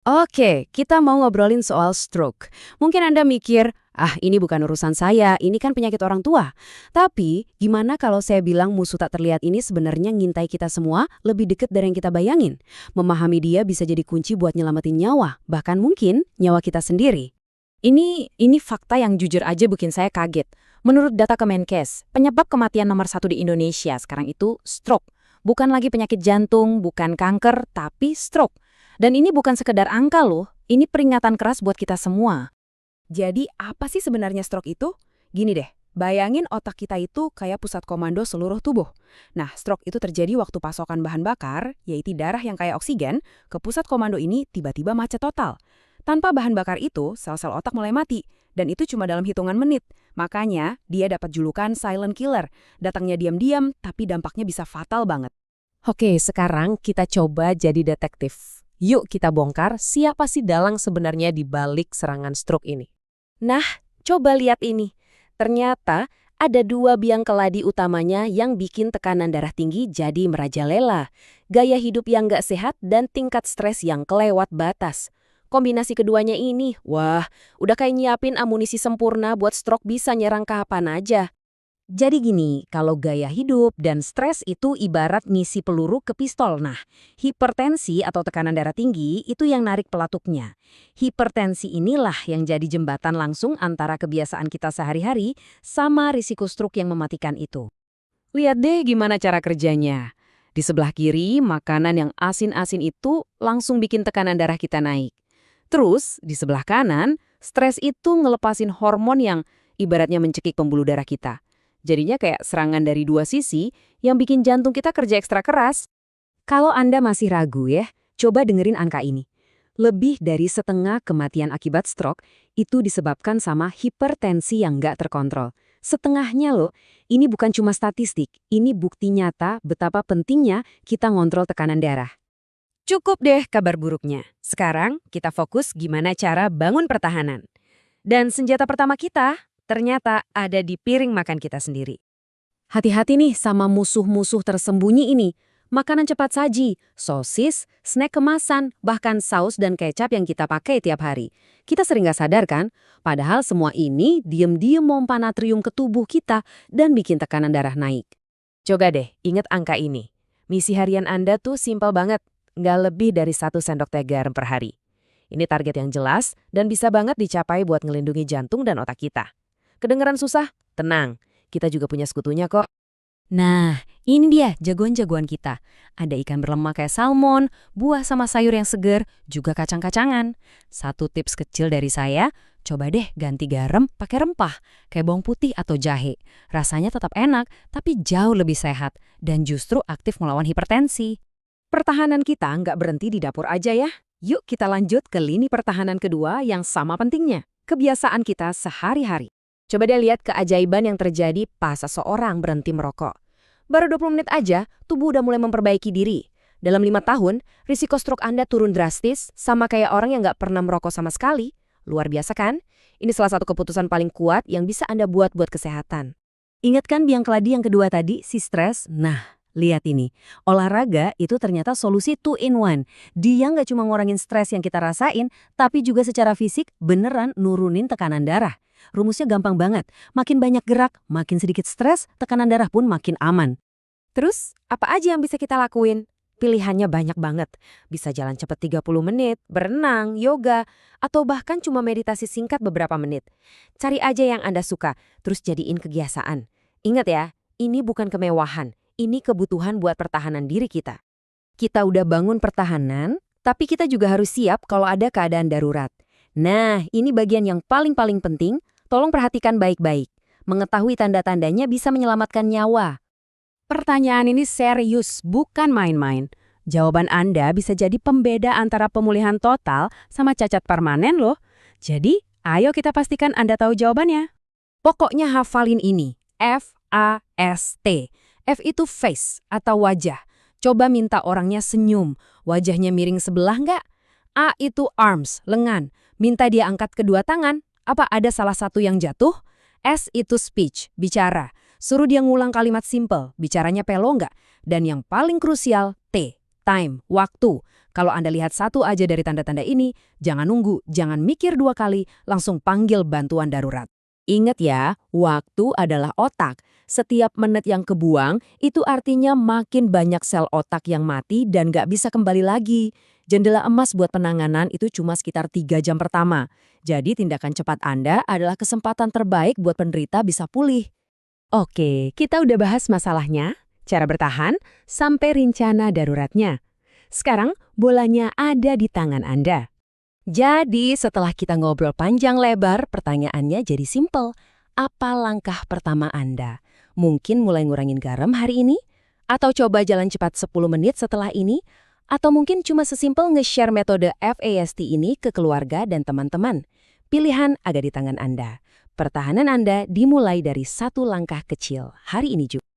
Oke, kita mau ngobrolin soal stroke. Mungkin Anda mikir, ini bukan urusan saya, ini kan penyakit orang tua. Tapi, gimana kalau saya bilang musuh tak terlihat ini sebenarnya ngintai kita semua lebih dekat dari yang kita bayangin? Memahami dia bisa jadi kunci buat nyelamatin nyawa, bahkan mungkin nyawa kita sendiri. Ini fakta yang jujur aja bikin saya kaget. Menurut data Kemenkes, penyebab kematian nomor 1 di Indonesia sekarang itu stroke. Bukan lagi penyakit jantung, bukan kanker, tapi stroke. Dan ini bukan sekedar angka loh, ini peringatan keras buat kita semua. Jadi, apa sih sebenarnya stroke itu? Gini deh, bayangin otak kita itu kayak pusat komando seluruh tubuh. Nah, stroke itu terjadi waktu pasokan bahan bakar, yaitu darah yang kayak oksigen, ke pusat komando ini tiba-tiba macet total. Tanpa bahan bakar itu, sel-sel otak mulai mati, dan itu cuma dalam hitungan menit. Makanya, dia dapat julukan silent killer. Datangnya diam-diam, tapi dampaknya bisa fatal banget. Oke, sekarang kita coba jadi detektif. Yuk kita bongkar siapa sih dalang sebenarnya di balik serangan stroke ini. Nah, coba lihat ini. Ternyata ada dua biang keladi utamanya yang bikin tekanan darah tinggi jadi merajalela. Gaya hidup yang nggak sehat dan tingkat stres yang kelewat batas. Kombinasi keduanya ini, wah, udah kayak nyiapin amunisi sempurna buat stroke bisa nyerang kapan aja. Jadi gini, kalau gaya hidup dan stres itu ibarat ngisi peluru ke pistol. Nah, hipertensi atau tekanan darah tinggi itu yang narik pelatuknya. Hipertensi inilah yang jadi jembatan langsung antara kebiasaan kita sehari-hari sama risiko stroke yang mematikan itu. Lihat deh gimana cara kerjanya. Di sebelah kiri, makanan yang asin-asin itu langsung bikin tekanan darah kita naik. Terus, di sebelah kanan, stres itu ngelepasin hormon yang ibaratnya mencekik pembuluh darah kita. Jadinya kayak serangan dari dua sisi yang bikin jantung kita kerja ekstra keras. Kalau Anda masih ragu ya, coba dengerin angka ini. Lebih dari setengah kematian akibat stroke itu disebabkan sama hipertensi yang nggak terkontrol. Setengahnya loh, ini bukan cuma statistik, ini bukti nyata betapa pentingnya kita ngontrol tekanan darah. Cukup deh kabar buruknya. Sekarang kita fokus gimana cara bangun pertahanan. Dan senjata pertama kita ternyata ada di piring makan kita sendiri. Hati-hati nih sama musuh-musuh tersembunyi ini. Makanan cepat saji, sosis, snack kemasan, bahkan saus dan kecap yang kita pakai tiap hari. Kita sering gak sadar kan? Padahal semua ini diem-diem mompa natrium ke tubuh kita dan bikin tekanan darah naik. Coba deh, ingat angka ini. Misi harian Anda tuh simpel banget. Nggak lebih dari 1 sendok teh garam per hari. Ini target yang jelas dan bisa banget dicapai buat ngelindungi jantung dan otak kita. Kedengeran susah? Tenang, kita juga punya sekutunya kok. Nah, ini dia jagoan-jagoan kita. Ada ikan berlemak kayak salmon, buah sama sayur yang seger, juga kacang-kacangan. Satu tips kecil dari saya, coba deh ganti garam pakai rempah, kayak bawang putih atau jahe. Rasanya tetap enak, tapi jauh lebih sehat, dan justru aktif melawan hipertensi. Pertahanan kita nggak berhenti di dapur aja ya. Yuk kita lanjut ke lini pertahanan kedua yang sama pentingnya, kebiasaan kita sehari-hari. Coba deh lihat keajaiban yang terjadi pas seseorang berhenti merokok. Baru 20 menit aja, tubuh udah mulai memperbaiki diri. Dalam 5 tahun, risiko stroke Anda turun drastis, sama kayak orang yang nggak pernah merokok sama sekali. Luar biasa kan? Ini salah satu keputusan paling kuat yang bisa Anda buat kesehatan. Ingat kan biang keladi yang kedua tadi, si stres? Nah, lihat ini. Olahraga itu ternyata solusi 2-in-1. Dia nggak cuma ngurangin stres yang kita rasain, tapi juga secara fisik beneran nurunin tekanan darah. Rumusnya gampang banget. Makin banyak gerak, makin sedikit stres, tekanan darah pun makin aman. Terus, apa aja yang bisa kita lakuin? Pilihannya banyak banget. Bisa jalan cepat 30 menit, berenang, yoga, atau bahkan cuma meditasi singkat beberapa menit. Cari aja yang Anda suka, terus jadiin kebiasaan. Ingat ya, ini bukan kemewahan. Ini kebutuhan buat pertahanan diri kita. Kita udah bangun pertahanan, tapi kita juga harus siap kalau ada keadaan darurat. Nah, ini bagian yang paling penting. Tolong perhatikan baik-baik. Mengetahui tanda-tandanya bisa menyelamatkan nyawa. Pertanyaan ini serius, bukan main-main. Jawaban Anda bisa jadi pembeda antara pemulihan total sama cacat permanen loh. Jadi, ayo kita pastikan Anda tahu jawabannya. Pokoknya hafalin ini. F-A-S-T. F itu face atau wajah. Coba minta orangnya senyum. Wajahnya miring sebelah nggak? A itu arms, lengan. Minta dia angkat kedua tangan. Apa ada salah satu yang jatuh? S itu speech, bicara. Suruh dia ngulang kalimat simple, bicaranya pelo nggak? Dan yang paling krusial, T. Time, waktu. Kalau Anda lihat satu aja dari tanda-tanda ini, jangan nunggu, jangan mikir 2 kali, langsung panggil bantuan darurat. Ingat ya, waktu adalah otak. Setiap menit yang kebuang, itu artinya makin banyak sel otak yang mati dan nggak bisa kembali lagi. Jendela emas buat penanganan itu cuma sekitar 3 jam pertama. Jadi tindakan cepat Anda adalah kesempatan terbaik buat penderita bisa pulih. Oke, kita udah bahas masalahnya, cara bertahan, sampai rencana daruratnya. Sekarang, bolanya ada di tangan Anda. Jadi, setelah kita ngobrol panjang lebar, pertanyaannya jadi simpel. Apa langkah pertama Anda? Mungkin mulai ngurangin garam hari ini? Atau coba jalan cepat 10 menit setelah ini? Atau mungkin cuma sesimpel nge-share metode FAST ini ke keluarga dan teman-teman? Pilihan ada di tangan Anda. Pertahanan Anda dimulai dari satu langkah kecil hari ini juga.